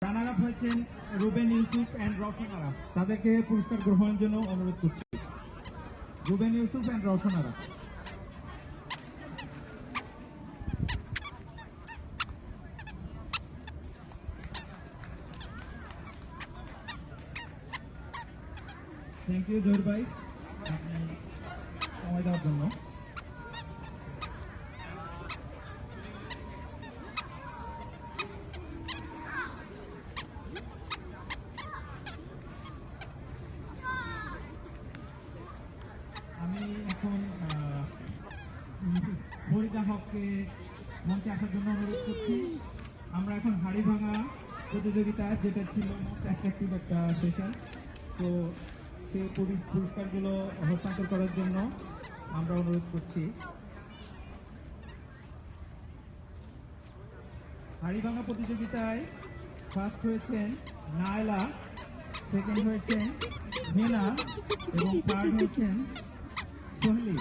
রানার up হয়েছেন Ruben Yusuf and Roshan Ara. তাদেরকে পুরস্কার গ্রহণের জন্য অনুরোধ করছি। Ruben Yusuf and Roshan Ara. Thank you Zahir ভাই, আপনি সময় দেওয়ার জন্য। আমি এখন ফরিদা হককে মঞ্চে আসার জন্য অনুরোধ করছি। আমরা এখন হাড়ি ভাঙা প্রতিযোগিতা, যেটা ছিল মোস্ট অ্যাট্রাকটিভ একটা সেশন, তো সেই পুরস্কারগুলো হস্তান্তর করার জন্য আমরা অনুরোধ করছি। হাড়ি ভাঙা প্রতিযোগিতায় ফার্স্ট হয়েছেন নায়লা, সেকেন্ড হয়েছেন মিনা এবং থার্ড হয়েছেন সোহেলি।